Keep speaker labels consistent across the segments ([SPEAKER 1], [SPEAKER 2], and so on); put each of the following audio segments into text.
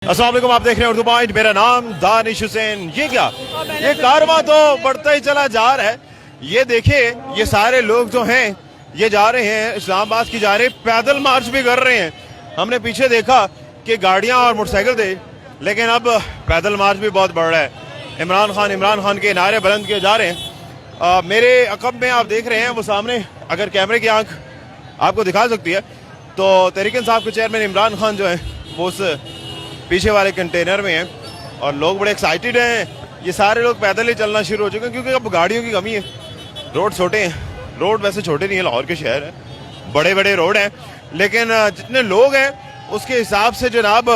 [SPEAKER 1] अस्सलाम वालेकुम, आप देख रहे हैं उर्दू पॉइंट। मेरा नाम दानिश हुसैन। ये क्या, ये कारवां तो बढ़ता ही चला जा रहा है। ये देखिए, ये सारे लोग जो हैं ये जा रहे हैं इस्लामाबाद की जा रहे, पैदल मार्च भी कर रहे हैं। हमने पीछे देखा कि गाड़ियां और मोटरसाइकिल थे, लेकिन अब पैदल मार्च भी बहुत बढ़ रहा है। इमरान खान के नारे बुलंद किए जा रहे हैं। मेरे अकब में आप देख रहे हैं वो सामने, अगर कैमरे की आंख आपको दिखा सकती है तो तहरीक इंसाफ के चेयरमैन इमरान खान जो है वो उस पीछे वाले कंटेनर में हैं और लोग बड़े एक्साइटेड हैं। ये सारे लोग पैदल ही चलना शुरू हो चुके हैं क्योंकि अब गाड़ियों की कमी है। रोड छोटे हैं, रोड वैसे छोटे नहीं है, लाहौर के शहर है, बड़े बड़े रोड हैं, लेकिन जितने लोग हैं उसके हिसाब से जनाब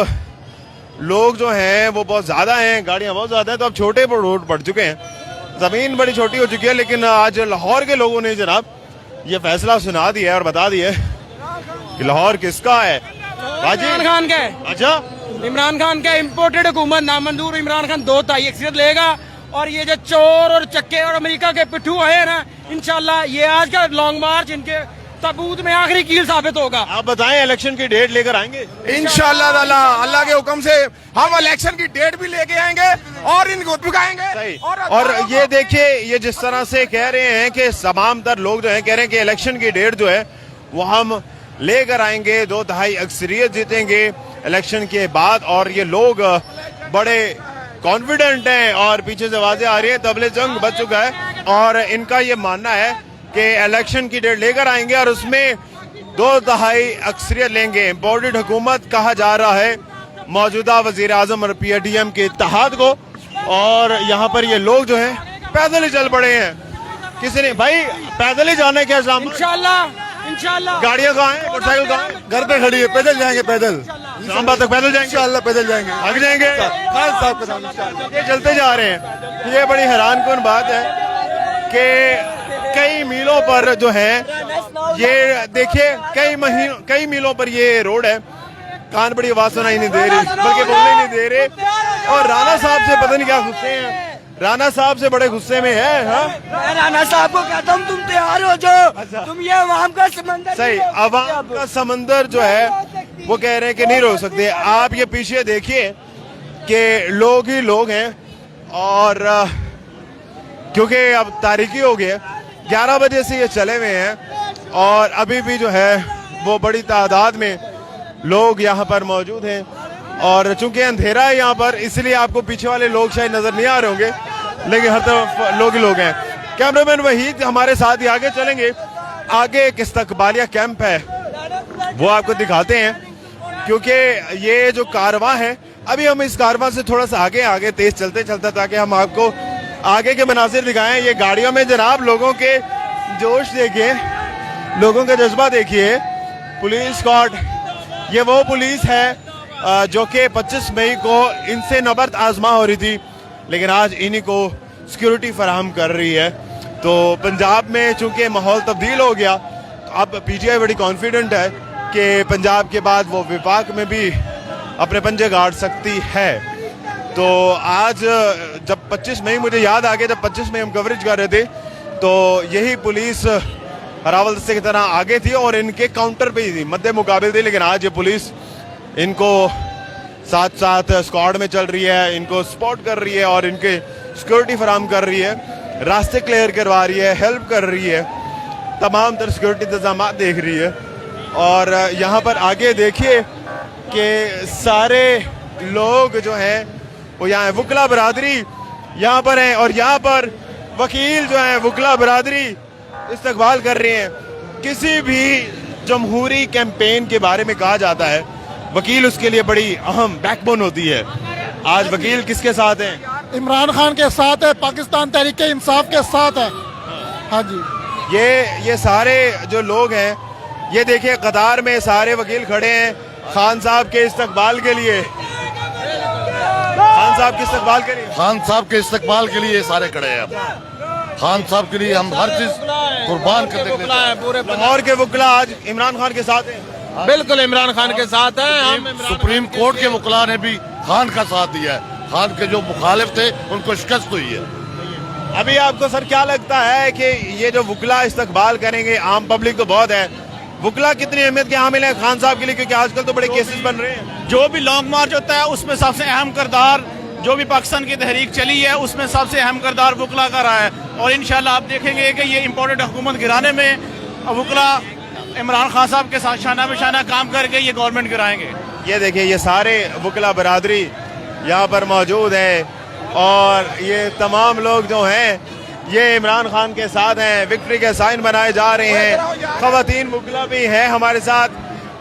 [SPEAKER 1] लोग जो हैं वो बहुत ज़्यादा हैं, गाड़ियाँ बहुत ज़्यादा हैं, तो अब छोटे रोड पड़ चुके हैं, ज़मीन बड़ी छोटी हो चुकी है। लेकिन आज लाहौर के लोगों ने जनाब ये फैसला सुना दिया है और बता दिया है कि लाहौर किसका है।
[SPEAKER 2] इमरान खान का है।
[SPEAKER 1] अच्छा,
[SPEAKER 2] इमरान खान का इम्पोर्टेड हुकूमत नामंजूर। इमरान खान 2/3 अक्सरियत लेगा और ये जो चोर और चक्के और अमेरिका के पिट्ठू है ना, इंशाल्लाह ये आज का लॉन्ग मार्च इनके ताबूत में आखिरी कील साबित होगा।
[SPEAKER 1] आप बताएं, इलेक्शन की डेट लेकर आएंगे?
[SPEAKER 3] इंशाल्लाह ताला अल्लाह के हुक्म से हम इलेक्शन की डेट भी लेके आएंगे और इनको झुकाएंगे।
[SPEAKER 1] सही। और ये देखिए, ये जिस तरह से कह रहे हैं कि तमाम तर लोग जो हैं कह रहे हैं कि इलेक्शन की डेट जो है वो हम लेकर आएंगे, 2/3 अक्सरियत जीतेंगे इलेक्शन के बाद। और ये लोग बड़े कॉन्फिडेंट हैं और पीछे से आवाजें आ रही है तबले जंग बच चुका है और इनका ये मानना है कि इलेक्शन की डेट लेकर आएंगे और उसमें 2/3 अक्सरियत लेंगे। इम्पोर्टेड हुकूमत कहा जा रहा है मौजूदा वजीर आजम और PDM के इत्तेहाद को। और यहाँ पर ये लोग जो है पैदल ही चल पड़े हैं। किसी ने भाई पैदल ही जाना है क्या इस्लाम?
[SPEAKER 2] इंशाल्लाह।
[SPEAKER 1] गाड़ियाँ कहाँ हैं, मोटरसाइकिल कहाँ हैं?
[SPEAKER 3] घर पे खड़ी है, पैदल जाएंगे, पैदल
[SPEAKER 1] इस्लामाबाद तक पैदल जाएंगे,
[SPEAKER 3] इंशाल्लाह पैदल जाएंगे,
[SPEAKER 1] भाग जाएंगे।
[SPEAKER 3] खान साहब के नाम इंशाल्लाह।
[SPEAKER 1] ये चलते जा रहे हैं। ये बड़ी हैरानकुन बात है कि कई मीलों पर जो है ये देखिए, कई मीलों पर ये रोड है। कान बड़ी आवाज सुनाई नहीं दे रही, बल्कि बोलने नहीं दे रहे। और राणा साहब से पता नहीं क्या गुस्से हैं, राणा साहब से बड़े गुस्से में है। हाँ,
[SPEAKER 2] राणा साहब को कहता हूँ तुम तैयार हो जाओ, तुम ये अवाम का समंदर
[SPEAKER 1] सही, अवाम का समंदर जो है वो कह रहे हैं कि नहीं रोक सकते। आप ये पीछे देखिए कि लोग ही लोग हैं और क्योंकि अब तारीखी हो गया, 11 बजे से ये चले हुए हैं और अभी भी जो है वो बड़ी तादाद में लोग यहाँ पर मौजूद हैं। और चूंकि अंधेरा है यहाँ पर, इसलिए आपको पीछे वाले लोग शायद नजर नहीं आ रहे होंगे, लेकिन हर तरफ लोग ही लोग हैं। कैमरामैन वहीद हमारे साथ ही आगे चलेंगे, आगे एक इस्तकबालिया कैंप है वो आपको दिखाते हैं क्योंकि ये जो कारवां है, अभी हम इस कारवां से थोड़ा सा आगे तेज चलते चलते ताकि हम आपको आगे के मनासिर दिखाएं। ये गाड़ियों में जनाब लोगों के जोश देखिए, लोगों का जज्बा देखिए। पुलिस स्क्वाड, ये वो पुलिस है जो कि 25 मई को इनसे नबर्द आजमा हो रही थी, लेकिन आज इन्हीं को सिक्योरिटी फराहम कर रही है। तो पंजाब में चूंकि माहौल तब्दील हो गया, तो अब PTI बड़ी कॉन्फिडेंट है कि पंजाब के बाद वो विफाक में भी अपने पंजे गाड़ सकती है। तो आज जब 25 मई, मुझे याद आ गया जब 25 मई हम कवरेज कर रहे थे तो यही पुलिस हरावल दस्ते की तरह आगे थी और इनके काउंटर पे ही थी, मद्दे मुकाबिल थी। लेकिन आज ये पुलिस इनको साथ साथ स्क्वाड में चल रही है, इनको स्पॉट कर रही है और इनके सिक्योरिटी फराहम कर रही है, रास्ते क्लियर करवा रही है, हेल्प कर रही है, तमाम तरह सिक्योरिटी इंतजाम देख रही है। और यहाँ पर आगे देखिए कि सारे लोग जो हैं वो यहाँ है, वकला बरादरी यहाँ पर हैं और यहाँ पर वकील जो है वकला बरादरी इस्तकबाल कर रहे हैं। किसी भी जमहूरी कैंपेन के बारे में कहा जाता है वकील उसके लिए बड़ी अहम बैकबोन होती है। आज वकील किसके साथ हैं?
[SPEAKER 3] इमरान खान के साथ है, पाकिस्तान तहरीक इंसाफ के साथ है। हाँ जी,
[SPEAKER 1] ये सारे जो लोग हैं, ये देखिए कतार में सारे वकील खड़े हैं खान साहब के इस्तकबाल के लिए। खान साहब के इस्तकबाल के लिए,
[SPEAKER 4] खान साहब के इस्तकबाल के लिए सारे खड़े हैं। खान साहब के लिए हम हर चीज कुर्बान कर देंगे।
[SPEAKER 1] लाहौर के वकला आज इमरान खान के साथ हैं।
[SPEAKER 2] बिल्कुल इमरान खान के साथ है।
[SPEAKER 4] सुप्रीम कोर्ट के वकला ने भी खान का साथ दिया है। खान के जो मुखालिफ थे उनको शिकस्त हुई है।
[SPEAKER 1] अभी आपको सर क्या लगता है कि ये जो वकला इस्तकबाल करेंगे, आम पब्लिक तो बहुत है, वकला कितनी अहमियत के हामिल हैं खान साहब के लिए, क्योंकि आजकल तो बड़े केसेस बन रहे हैं।
[SPEAKER 5] जो भी लॉन्ग मार्च होता है उसमें सबसे अहम किरदार, जो भी पाकिस्तान की तहरीक चली है उसमें सबसे अहम किरदार वकला का रहा है। और इंशाल्लाह आप देखेंगे कि ये इम्पोर्टेड हुकूमत गिराने में वकला इमरान खान साहब के साथ शाना बिशाना काम करके ये गवर्नमेंट गिराएंगे।
[SPEAKER 1] ये देखिए, ये सारे वकला बरादरी यहाँ पर मौजूद है और ये तमाम लोग जो हैं ये इमरान खान के साथ हैं, विक्ट्री के साइन बनाए जा रहे हैं। खवातीन वकला भी हैं हमारे साथ।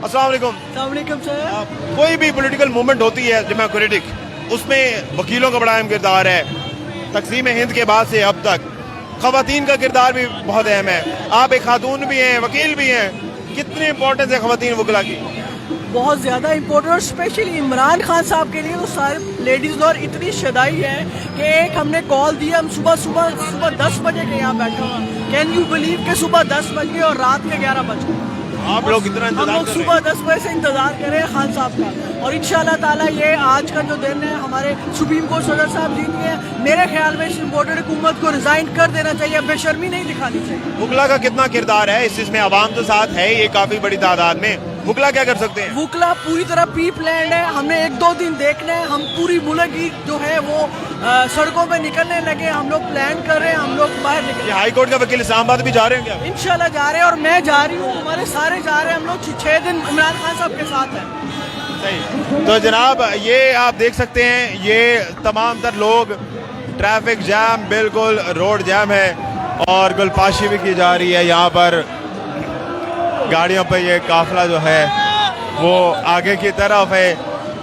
[SPEAKER 1] अस्सलाम वालेकुम सर। कोई भी पॉलिटिकल मूवमेंट होती है डेमोक्रेटिक, उसमें वकीलों का बड़ा अहम किरदार है। तकसीम हिंद के बाद से अब तक खवातीन का किरदार भी बहुत अहम है। आप एक खातून भी हैं, वकील भी हैं, कितनी इंपॉर्टेंस है खवातीन वकला की?
[SPEAKER 6] बहुत ज़्यादा इम्पोर्टेंट, और स्पेशली इमरान खान साहब के लिए तो सारे लेडीज़ और इतनी शदाई है कि एक हमने कॉल दिया, हम सुबह 10 बजे के यहाँ बैठे हुआ। कैन यू बिलीव कि सुबह 10 बज गए और रात के 11 बज गए।
[SPEAKER 1] आप लोग इतना
[SPEAKER 6] हम
[SPEAKER 1] इंतजार
[SPEAKER 6] लोग
[SPEAKER 1] कर रहे
[SPEAKER 6] सुबह 10 बजे से इंतजार कर रहे हैं खान साहब का, और इंशाल्लाह ताला ये आज का जो दिन है हमारे सुप्रीम कोर्ट सदर साहब जीत गए। मेरे ख्याल में इस इम्पोर्टेड हुकूमत को रिजाइन कर देना चाहिए, बेशर्मी नहीं दिखानी चाहिए।
[SPEAKER 1] वकला का कितना किरदार है इसमें? आवाम तो साथ है ये काफी बड़ी तादाद में, वकला क्या कर सकते हैं?
[SPEAKER 6] वकला पूरी तरह पीप लैंड है, हमने 1-2 दिन देखना है। हम पूरी मुल्क की जो है वो सड़कों पे निकलने लगे, हम लोग प्लान कर रहे हैं, हम लोग बाहर निकले।
[SPEAKER 1] हाई कोर्ट का वकील इस्लामाबाद भी जा रहे हैं क्या?
[SPEAKER 6] इंशाल्लाह जा रहे हैं, और मैं जा रही हूँ, हमारे सारे जा रहे हैं। हम लोग 6 दिन इमरान खान साहब के साथ हैं।
[SPEAKER 1] सही। तो जनाब ये आप देख सकते हैं, ये तमाम तर लोग, ट्रैफिक जैम, बिल्कुल रोड जैम है और गुलपाशी भी की जा रही है। यहाँ पर गाड़ियों पर ये काफिला जो है वो आगे की तरफ है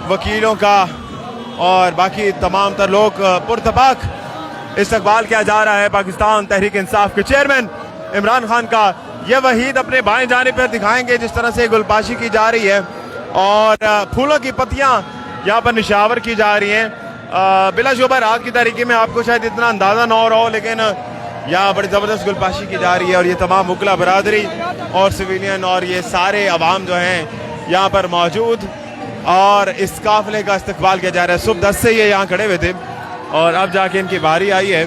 [SPEAKER 1] वकीलों का, और बाकी तमाम तर लोग पुरतपाक इस्तकबाल किया जा रहा है पाकिस्तान तहरीक इंसाफ के चेयरमैन इमरान खान का। ये वहीद अपने बाएं जाने पर दिखाएंगे जिस तरह से गुलपाशी की जा रही है और फूलों की पत्तियां यहाँ पर निशावर की जा रही हैं। बिलाशुबा रात की तारीखी में आपको शायद इतना अंदाज़ा ना हो रहा हो, लेकिन यहाँ बड़ी ज़बरदस्त गुलपाशी की जा रही है और ये तमाम वकला बरादरी और सिविलियन और ये सारे अवाम जो हैं यहाँ पर मौजूद, और इस काफिले का इस्तकबाल किया जा रहा है। सुबह 10 से ये यहाँ खड़े हुए थे और अब जाके इनकी बारी आई है।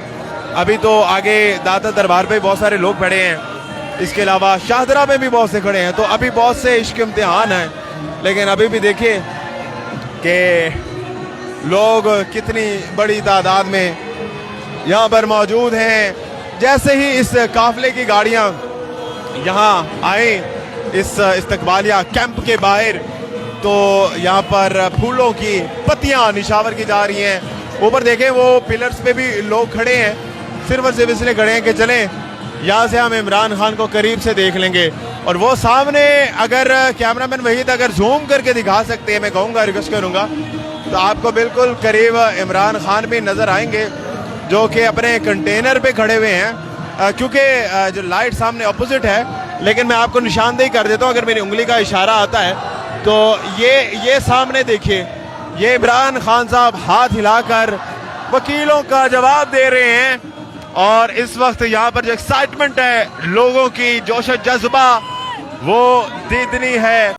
[SPEAKER 1] अभी तो आगे दाता दरबार पे बहुत सारे लोग खड़े हैं, इसके अलावा शाहदरा में भी बहुत से खड़े हैं, तो अभी बहुत से इश्क इम्तिहान हैं। लेकिन अभी भी देखिए कि लोग कितनी बड़ी तादाद में यहाँ पर मौजूद हैं। जैसे ही इस काफिले की गाड़ियाँ यहाँ आए इस इस्तकबालिया कैंप के बाहर, तो यहाँ पर फूलों की पत्तियाँ निशावर की जा रही हैं। ऊपर देखें वो पिलर्स पे भी लोग खड़े हैं, सिर्फ और सिर्फ इसलिए खड़े हैं कि चलें यहाँ से हम इमरान खान को करीब से देख लेंगे। और वो सामने अगर कैमरामैन वहीद अगर जूम करके दिखा सकते हैं, मैं कहूँगा, रिक्वेस्ट करूँगा, तो आपको बिल्कुल करीब इमरान खान भी नज़र आएंगे जो कि अपने कंटेनर पे खड़े हुए हैं। क्योंकि जो लाइट सामने अपोजिट है, लेकिन मैं आपको निशानदेही कर देता हूँ, अगर मेरी उंगली का इशारा आता है तो ये सामने देखिए, ये इमरान खान साहब हाथ हिलाकर वकीलों का जवाब दे रहे हैं। और इस वक्त यहाँ पर जो एक्साइटमेंट है लोगों की, जोश जज्बा, वो दीदनी है।